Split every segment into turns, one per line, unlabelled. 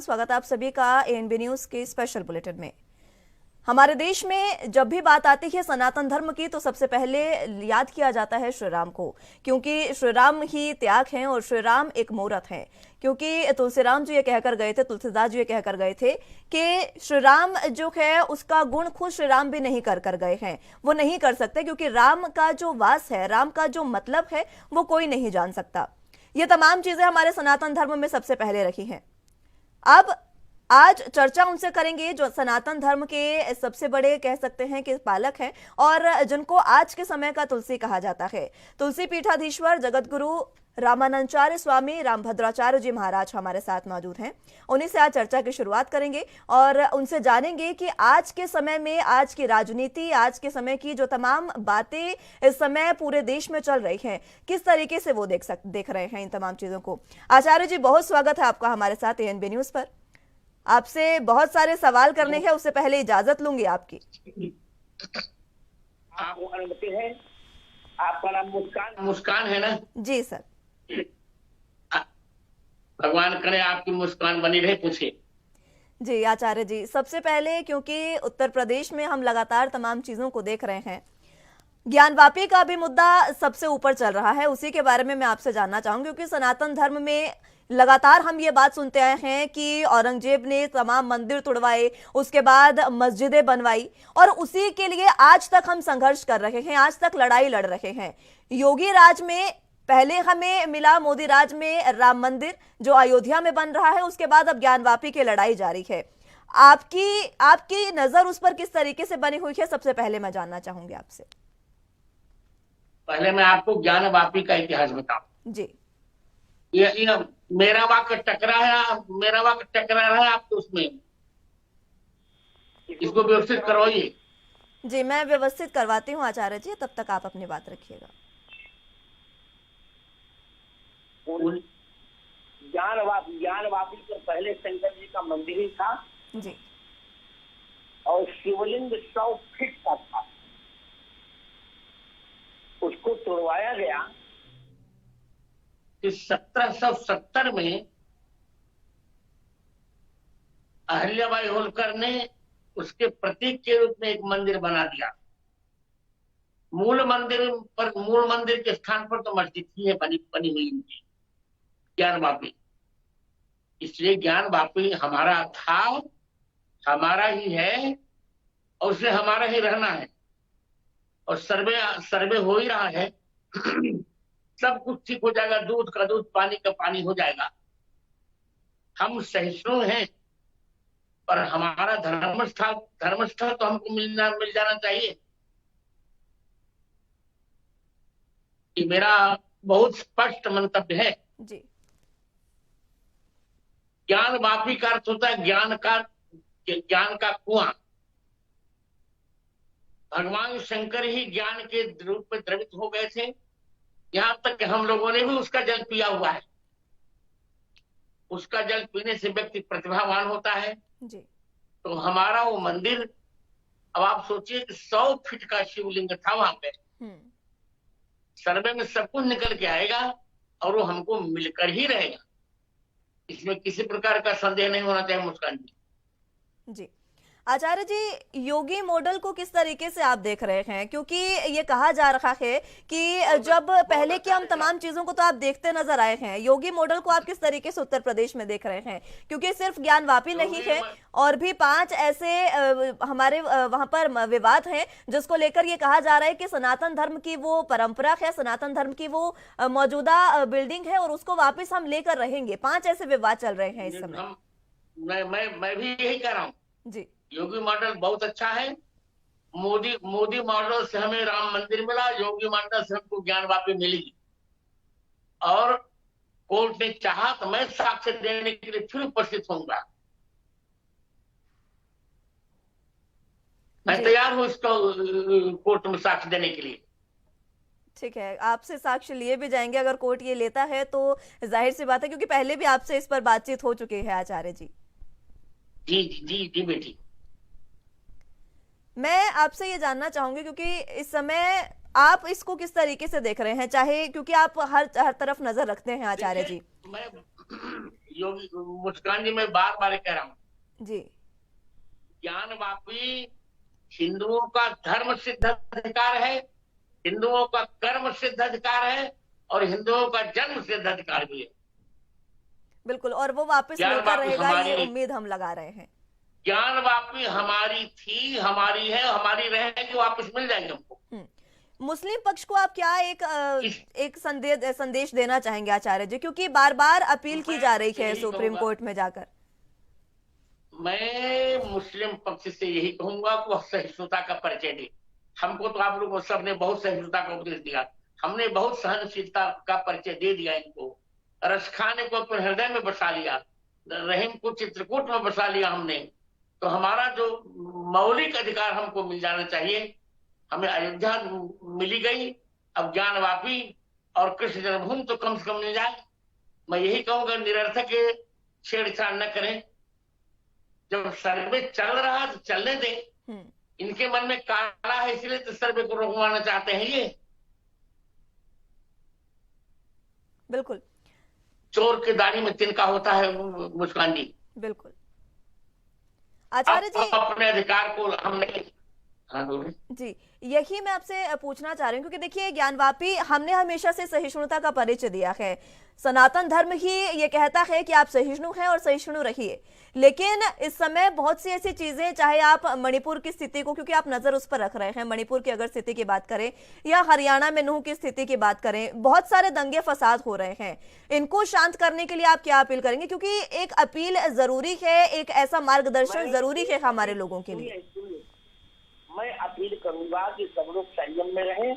स्वागत है आप सभी का एएनबी न्यूज के स्पेशल बुलेटिन में। हमारे देश में जब भी बात आती है सनातन धर्म की तो सबसे पहले याद किया जाता है श्री राम को, क्योंकि श्री राम ही त्याग हैं और श्री राम एक मूरत हैं। क्योंकि तुलसीराम जी ये कहकर गए थे, तुलसीदास जी ये कहकर गए थे कि श्री राम जो है उसका गुण खुद श्री राम भी नहीं कर गए हैं, वो नहीं कर सकते, क्योंकि राम का जो वास है, राम का जो मतलब है वो कोई नहीं जान सकता। ये तमाम चीजें हमारे सनातन धर्म में सबसे पहले रखी हैं। अब आज चर्चा उनसे करेंगे जो सनातन धर्म के सबसे बड़े कह सकते हैं कि पालक हैं और जिनको आज के समय का तुलसी कहा जाता है। तुलसी पीठाधीश्वर जगतगुरु रामानंदाचार्य स्वामी रामभद्राचार्य जी महाराज हमारे साथ मौजूद हैं। उन्हीं से आज चर्चा की शुरुआत करेंगे और उनसे जानेंगे कि आज के समय में, आज की राजनीति, आज के समय की जो तमाम बातें इस समय पूरे देश में चल रही हैं, किस तरीके से वो देख रहे हैं इन तमाम चीजों को। आचार्य जी, बहुत स्वागत है आपका हमारे साथ एएनबी न्यूज पर। आपसे बहुत सारे सवाल करने हैं, उससे पहले इजाजत लूंगी आपकी।
आपको अनुमति है? आपका नाम मुस्कान है ना?
जी सर।
भगवान करे आपकी मुस्कान बनी रहे। पूछिए।
जी आचार्य जी, सबसे पहले क्योंकि उत्तर प्रदेश में हम लगातार तमाम चीजों को देख रहे हैं, ज्ञानवापी का भी मुद्दा सबसे ऊपर चल रहा है, उसी के बारे में मैं आपसे जानना चाहूंगी। क्योंकि सनातन धर्म में लगातार हम ये बात सुनते आए हैं कि औरंगजेब ने तमाम मंदिर तुड़वाए, उसके बाद मस्जिदें बनवाई, और उसी के लिए आज तक हम संघर्ष कर रहे हैं, आज तक लड़ाई लड़ रहे हैं। योगी राज में पहले हमें मिला, मोदी राज में राम मंदिर जो अयोध्या में बन रहा है, उसके बाद अब ज्ञानवापी की लड़ाई जारी है। आपकी नजर उस पर किस तरीके से बनी हुई है, सबसे पहले मैं जानना चाहूंगी आपसे।
पहले मैं आपको ज्ञानवापी का इतिहास बताऊं।
जी।
ये मेरा वाक्य टकरा है, मेरा वाक्य टकरा रहा है आपको, उसमें इसको व्यवस्थित करवाइए।
जी, मैं व्यवस्थित करवाती हूँ आचार्य जी, तब तक आप अपनी बात रखिएगा।
ज्ञानवापी तो पहले शंकर जी का मंदिर ही था
जी,
और शिवलिंग 100 फीट का था। उसको तोड़वाया गया कि 1770 में अहिल्याबाई होलकर ने उसके प्रतीक के रूप में एक मंदिर बना दिया। मूल मंदिर के स्थान पर तो मस्जिद ही है बनी हुई उनकी, ज्ञानवापी। इसलिए ज्ञानवापी हमारा था, हमारा ही है, और उसे हमारा ही रहना है। और सर्वे हो ही रहा है। सब कुछ ठीक हो जाएगा, दूध का दूध, पानी का पानी हो जाएगा। हम सहिष्णु हैं, पर हमारा धर्मस्थल तो हमको मिल जाना चाहिए। ये मेरा बहुत स्पष्ट मंतव्य है
जी।
ज्ञानवापी का अर्थ होता है ज्ञान का कुआं। भगवान शंकर ही ज्ञान के रूप में द्रवित हो गए थे, यहां तक कि हम लोगों ने भी उसका जल पिया हुआ है। उसका जल पीने से व्यक्ति प्रतिभावान होता है
जी।
तो हमारा वो मंदिर, अब आप सोचिए कि 100 फीट का शिवलिंग था वहां पे। सर्वे में सब कुछ निकल के आएगा और वो हमको मिलकर ही रहेगा, इसमें किसी प्रकार का संदेह नहीं होना चाहिए। मुस्कान जी।
जी आचार्य जी, योगी मॉडल को किस तरीके से आप देख रहे हैं? क्योंकि ये कहा जा रहा है कि जब पहले की हम तमाम चीजों को तो आप देखते नजर आए हैं, योगी मॉडल को आप किस तरीके से उत्तर प्रदेश में देख रहे हैं? क्योंकि सिर्फ ज्ञानवापी नहीं है, और भी 5 ऐसे हमारे वहां पर विवाद हैं जिसको लेकर ये कहा जा रहा है कि सनातन धर्म की वो परंपरा है, सनातन धर्म की वो मौजूदा बिल्डिंग है और उसको वापिस हम लेकर रहेंगे। 5 ऐसे विवाद चल रहे हैं इस समय।
मैं भी यही कह रहा हूँ
जी।
योगी मॉडल बहुत अच्छा है। मोदी मॉडल से हमें राम मंदिर मिला, योगी मॉडल से हमको ज्ञानवापी मिली। और कोर्ट ने चाहा तो मैं साक्ष्य देने के लिए फिर उपस्थित होऊंगा। मैं तैयार हूं इसको कोर्ट में साक्ष्य देने के लिए।
ठीक है, आपसे साक्ष्य लिए भी जाएंगे अगर कोर्ट ये लेता है तो, जाहिर सी बात है, क्योंकि पहले भी आपसे इस पर बातचीत हो चुकी है आचार्य जी।
जी जी जी बेटी।
मैं आपसे ये जानना चाहूंगी क्योंकि इस समय आप इसको किस तरीके से देख रहे हैं, चाहे क्योंकि आप हर तरफ नजर रखते हैं आचार्य जी।
योगी मुस्कान जी, मैं बार बार कह रहा हूँ,
जी
ज्ञानवापी हिंदुओं का धर्म सिद्ध अधिकार है, हिंदुओं का कर्म सिद्ध अधिकार है, और हिंदुओं का जन्म सिद्ध अधिकार भी है।
बिल्कुल, और वो वापस मिलकर
ज्ञानवापी
रहेगा, ये
हमारी,
उम्मीद हम लगा रहे हैं।
ज्ञानवापी हमारी थी, हमारी है, हमारी रहेगी, वापस मिल जाएगी हमको।
मुस्लिम पक्ष को आप क्या
इस
एक संदेश देना चाहेंगे आचार्य जी, क्योंकि बार बार अपील की जा रही है
यही
सुप्रीम
कहूंगा,
कोर्ट में जाकर।
मैं मुस्लिम पक्ष से यही कहूंगा कि वह सहिष्णुता का परिचय दे। हमको तो आप लोगों सबने बहुत सहिष्णुता का उपदेश दिया, हमने बहुत सहनशीलता का परिचय दे दिया इनको। रस खाने को अपने हृदय में बसा लिया, रहीम को चित्रकूट में बसा लिया हमने। तो हमारा जो मौलिक अधिकार हमको मिल जाना चाहिए। हमें अयोध्या मिली गई, अब ज्ञानवापी और कृष्ण जन्मभूमि तो कम से कम मिल जाए। मैं यही कहूंगा, निरर्थक छेड़छाड़ न करें। जब सर्वे चल रहा है तो चलने दें। इनके मन में काला है, इसलिए तो सर्वे को रोकवाना चाहते हैं ये।
बिल्कुल,
चोर के दाढ़ी में तिनका होता है मुस्कान जी।
बिल्कुल आचार्य जी,
अपने अधिकार को हमने, हाँ बोलिए।
जी यही मैं आपसे पूछना चाह रही हूँ, क्योंकि देखिए ज्ञानवापी हमने हमेशा से सहिष्णुता का परिचय दिया है। सनातन धर्म ही ये कहता है कि आप सहिष्णु हैं और सहिष्णु रहिए। लेकिन इस समय बहुत सी ऐसी चीजें, चाहे आप मणिपुर की स्थिति को, क्योंकि आप नजर उस पर रख रहे हैं, मणिपुर की अगर स्थिति की बात करें या हरियाणा में नूह की स्थिति की बात करें, बहुत सारे दंगे फसाद हो रहे हैं। इनको शांत करने के लिए आप क्या अपील करेंगे, क्योंकि एक अपील जरूरी है, एक ऐसा मार्गदर्शन जरूरी है हमारे लोगों के लिए।
मैं अपील करूंगा कि सब लोग संयम में रहें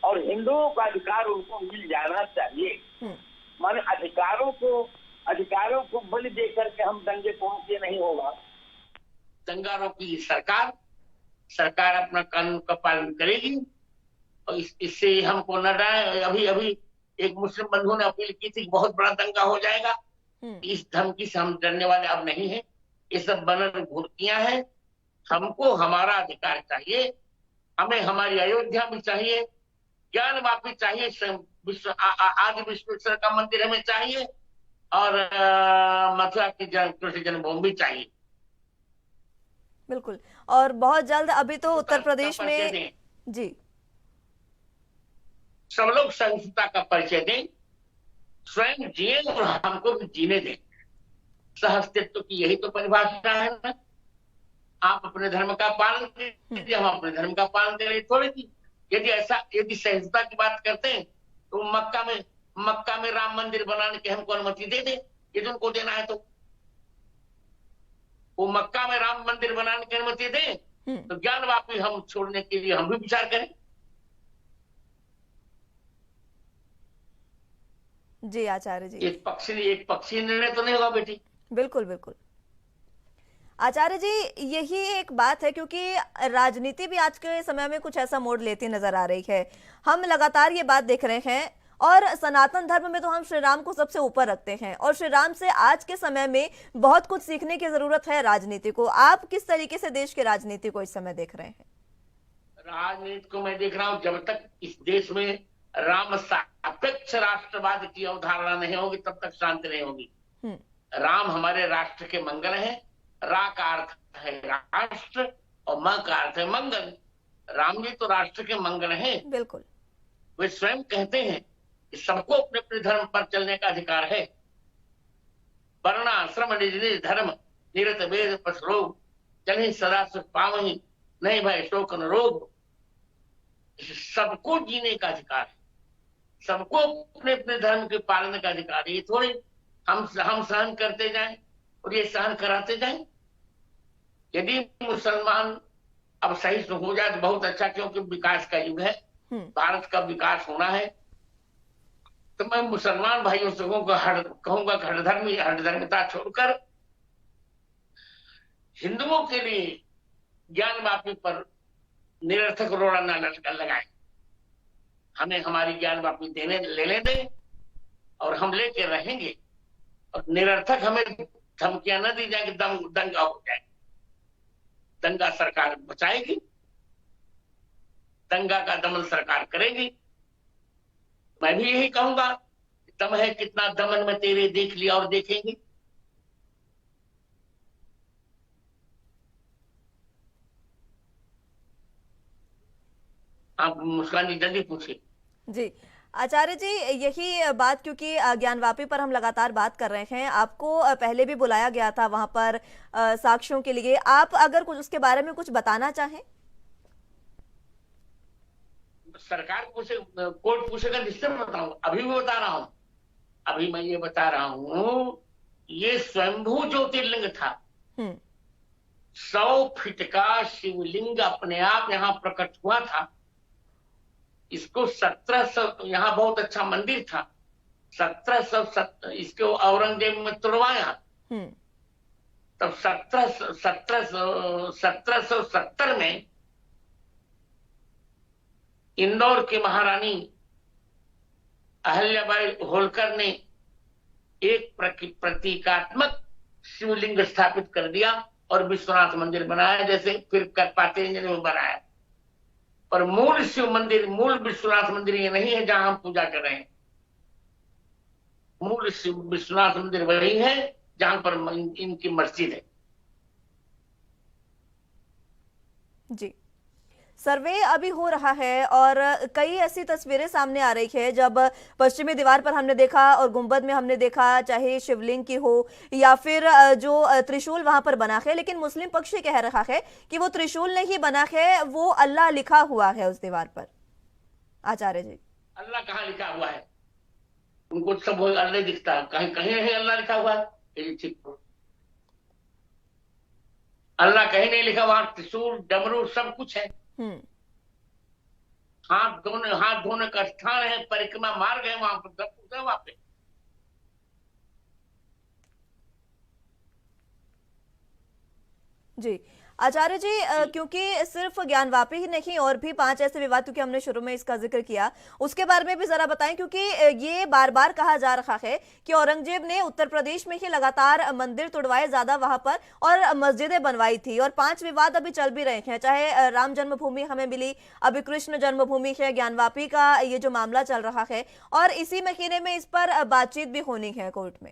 और हिंदुओं का अधिकार उनको मिल जाना चाहिए। माने अधिकारों को बलि देकर के हम दंगे पहुंचे नहीं होगा।
दंगा रोकी सरकार अपना कानून का पालन करेगी, और इससे हमको न डराए। अभी एक मुस्लिम बंधु ने अपील की थी, बहुत बड़ा दंगा हो जाएगा। इस धमकी से हम डरने वाले अब नहीं है। ये सब बनर भूतियां हैं। हमको हमारा अधिकार चाहिए, हमें हमारी अयोध्या भी चाहिए, ज्ञानवापी चाहिए, आदि विश्वेश्वर का मंदिर हमें चाहिए, और मथुरा की कृष्ण जन्मभूमि भी चाहिए।
बिल्कुल, और बहुत जल्द अभी तो उत्तर प्रदेश में, जी
सब लोग सहिष्णुता का परिचय दें, स्वयं जिए और हमको भी जीने दें। सहअस्तित्व की यही तो परिभाषा है ना। आप अपने धर्म का पालन कीजिए, हम अपने धर्म का पालन करें, थोड़ी सी। यदि सहिष्णुता की बात करते हैं तो मक्का में राम मंदिर बनाने की हमको अनुमति दे दे, यदि उनको देना है तो। वो मक्का में राम मंदिर बनाने की अनुमति दे, तो ज्ञानवापी हम छोड़ने के लिए हम भी विचार करें।
जी आचार्य जी,
एक पक्षी निर्णय तो नहीं होगा बेटी।
बिल्कुल बिल्कुल आचार्य जी, यही एक बात है, क्योंकि राजनीति भी आज के समय में कुछ ऐसा मोड़ लेती नजर आ रही है। हम लगातार ये बात देख रहे हैं, और सनातन धर्म में तो हम श्री राम को सबसे ऊपर रखते हैं, और श्री राम से आज के समय में बहुत कुछ सीखने की जरूरत है राजनीति को। आप किस तरीके से देश की राजनीति को इस समय देख रहे हैं?
राजनीति को मैं देख रहा हूँ, जब तक इस देश में राम सापेक्ष राष्ट्रवाद की अवधारणा नहीं होगी, तब तक शांति नहीं होगी। राम हमारे राष्ट्र के मंगल है। रा का अर्थ है राष्ट्र और म का अर्थ है मंगल। राम जी तो राष्ट्र के मंगल हैं।
बिल्कुल,
वे स्वयं कहते हैं कि सबको अपने अपने धर्म पर चलने का अधिकार है। वर्ण आश्रम निज निज धर्म, निरत वेद पश रोग, चलहि सदा सुख पावहि, नहीं भय शोक न रोग। सबको जीने का अधिकार है, सबको अपने अपने धर्म के पालन का अधिकार है। ये थोड़ी हम सहन करते जाएं और ये सहन कराते जाएं। यदि मुसलमान अब सहिष्णु हो जाए तो बहुत अच्छा, क्योंकि विकास का युग है, भारत का विकास होना है। तो मैं मुसलमान भाइयों से कहूंगा कि हठधर्मिता छोड़कर हिंदुओं के लिए ज्ञानवापी पर निरर्थक रोड़ा न लगाए। हमें हमारी ज्ञानवापी लेने दें, और हम लेके रहेंगे। और निरर्थक हमें धमकियां न दी जाए कि दंगा हो जाए। दंगा सरकार बचाएगी, दंगा का दमन सरकार करेगी। मैं भी यही कहूंगा, दम है कितना दमन में तेरे, देख लिया और देखेंगे। आप मुस्कान जी जल्दी पूछिए।
जी आचार्य जी, यही बात, क्योंकि ज्ञानवापी पर हम लगातार बात कर रहे हैं, आपको पहले भी बुलाया गया था वहां पर साक्ष्यों के लिए। आप अगर कुछ उसके बारे में कुछ बताना चाहें।
सरकार पूछे, कोर्ट पूछेगा निश्चय मैं बताऊं, अभी भी बता रहा हूं। अभी मैं ये बता रहा हूं, ये स्वयंभू ज्योतिर्लिंग था। 100 फीट का शिवलिंग अपने आप यहाँ प्रकट हुआ था। इसको 1700, यहाँ बहुत अच्छा मंदिर था, 1700 इसको औरंगजेब में तोड़वाया। तब 1770 में इंदौर की महारानी अहल्याबाई होलकर ने एक प्रतीकात्मक शिवलिंग स्थापित कर दिया और विश्वनाथ मंदिर बनाया, जैसे फिर पातेंजलि में बनाया। पर मूल शिव मंदिर, मूल विश्वनाथ मंदिर ये नहीं है जहां हम पूजा कर रहे हैं। मूल शिव विश्वनाथ मंदिर वही है जहां पर इनकी मस्जिद है।
जी, सर्वे अभी हो रहा है और कई ऐसी तस्वीरें सामने आ रही है जब पश्चिमी दीवार पर हमने देखा और गुंबद में हमने देखा, चाहे शिवलिंग की हो या फिर जो त्रिशूल वहां पर बना है, लेकिन मुस्लिम पक्ष ये कह रहा है कि वो त्रिशूल नहीं बना है, वो अल्लाह लिखा हुआ है उस दीवार पर। आचार्य जी,
अल्लाह कहाँ लिखा हुआ है? उनको सब अल्लाह दिखता है, कहीं कहीं नहीं अल्लाह लिखा हुआ है। ठीक, अल्लाह कहीं नहीं लिखा, वहां त्रिशूल डमरू सब कुछ है। हाथ धोने का स्थान है, परिक्रमा मार्ग है, वहां पर सब कुछ है वहां पे।
जी आचार्य जी, क्योंकि सिर्फ ज्ञानवापी ही नहीं और भी 5 ऐसे विवाद, क्योंकि हमने शुरू में इसका जिक्र किया, उसके बारे में भी जरा बताएं, क्योंकि ये बार बार कहा जा रहा है कि औरंगजेब ने उत्तर प्रदेश में ही लगातार मंदिर तोड़वाए ज्यादा वहां पर और मस्जिदें बनवाई थी, और 5 विवाद अभी चल भी रहे हैं, चाहे राम जन्मभूमि हमें मिली, अभी कृष्ण जन्मभूमि है, ज्ञानवापी का ये जो मामला चल रहा है, और इसी महीने में इस पर बातचीत भी होनी है कोर्ट में।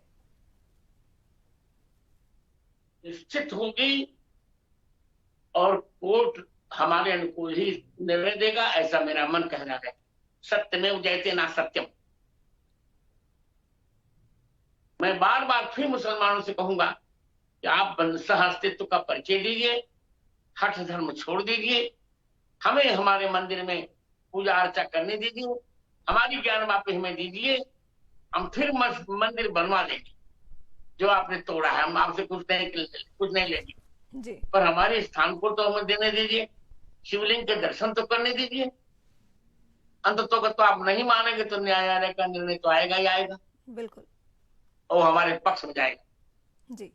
निश्चित होगी और कोर्ट हमारे अनुकूल ही निर्णय देगा, ऐसा मेरा मन कह रहा है। सत्यमेव जयते ना सत्यम। मैं बार बार फिर मुसलमानों से कहूंगा कि आप सह अस्तित्व का परिचय दीजिए, हठ धर्म छोड़ दीजिए, हमें हमारे मंदिर में पूजा अर्चा करने दीजिए, हमारी ज्ञानवापी हमें दीजिए, हम फिर मंदिर बनवा देंगे। जो आपने तोड़ा है हम आपसे कुछ नहीं लेंगे
जी,
पर हमारे स्थान को तो हमें देने दीजिए, शिवलिंग के दर्शन तो करने दीजिए। अंततः तो आप नहीं मानेंगे तो न्यायालय का निर्णय तो आएगा ही आएगा,
बिल्कुल,
और हमारे पक्ष में जाएगा।
जी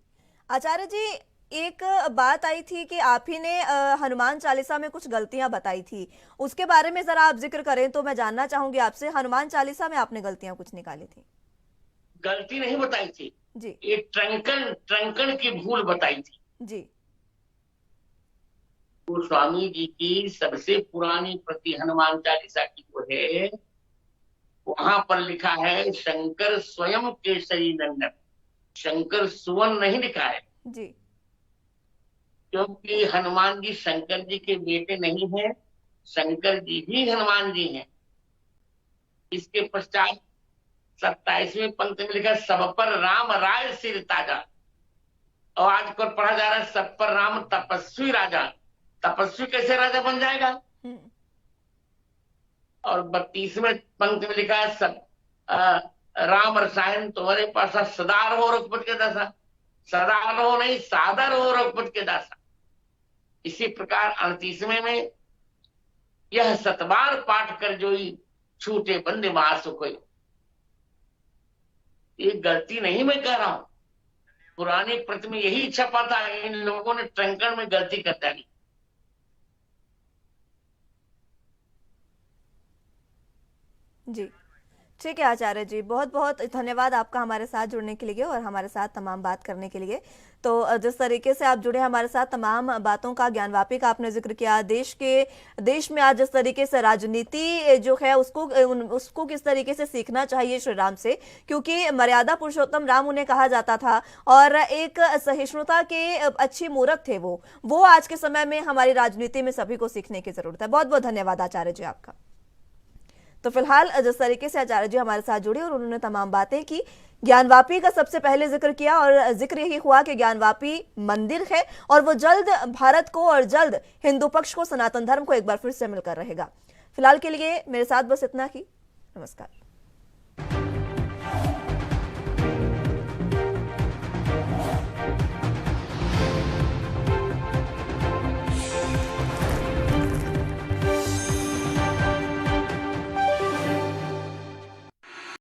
आचार्य जी, एक बात आई थी कि आप ही ने हनुमान चालीसा में कुछ गलतियां बताई थी, उसके बारे में जरा आप जिक्र करें तो मैं जानना चाहूंगी आपसे। हनुमान चालीसा में आपने गलतियां कुछ निकाली थी?
गलती नहीं बताई थी
जी,
ये ट्रंकन की भूल बताई थी।
जी,
तो स्वामी जी की सबसे पुरानी प्रति हनुमान चालीसा की जो है, वहां पर लिखा है शंकर स्वयं केसरी नंदन। शंकर सुवन नहीं लिखा है,
जी,
क्योंकि हनुमान जी शंकर जी के बेटे नहीं हैं, शंकर जी ही हनुमान जी हैं। इसके पश्चात 27वीं पंक्ति में लिखा सब पर राम राय सिर ताजा, और आज कल पढ़ा जा रहा है सब पर राम तपस्वी राजा। तपस्वी कैसे राजा बन जाएगा? और 32वें पंक्ति में लिखा है सब राम रसायन तुम्हारे पास सदा रहो रघुपति के दासा। सदा रहो नहीं, सादा रहो रघुपति के दासा। इसी प्रकार 38वें में यह सतबार पाठ कर जोई छूटे बंदे मासु कोई। ये गलती नहीं मैं कह रहा हूं, पुरानी प्रति में यही छपा था, इन लोगों ने ट्रंकन में गलती कर डाली।
जी ठीक है आचार्य जी, बहुत बहुत धन्यवाद आपका हमारे साथ जुड़ने के लिए और हमारे साथ तमाम बात करने के लिए। तो जिस तरीके से आप जुड़े हमारे साथ, तमाम बातों का, ज्ञानवापी का आपने जिक्र किया, देश में आज जिस तरीके से राजनीति जो है उसको किस तरीके से सीखना चाहिए श्री राम से, क्योंकि मर्यादा पुरुषोत्तम राम उन्हें कहा जाता था और एक सहिष्णुता के अच्छी मूरत थे वो आज के समय में हमारी राजनीति में सभी को सीखने की जरूरत है। बहुत बहुत धन्यवाद आचार्य जी आपका। तो फिलहाल जिस तरीके से आचार्य जी हमारे साथ जुड़े और उन्होंने तमाम बातें की, ज्ञानवापी का सबसे पहले जिक्र किया और जिक्र यही हुआ कि ज्ञानवापी मंदिर है और वो जल्द भारत को और जल्द हिंदू पक्ष को, सनातन धर्म को एक बार फिर से मिलकर रहेगा। फिलहाल के लिए मेरे साथ बस इतना ही। नमस्कार।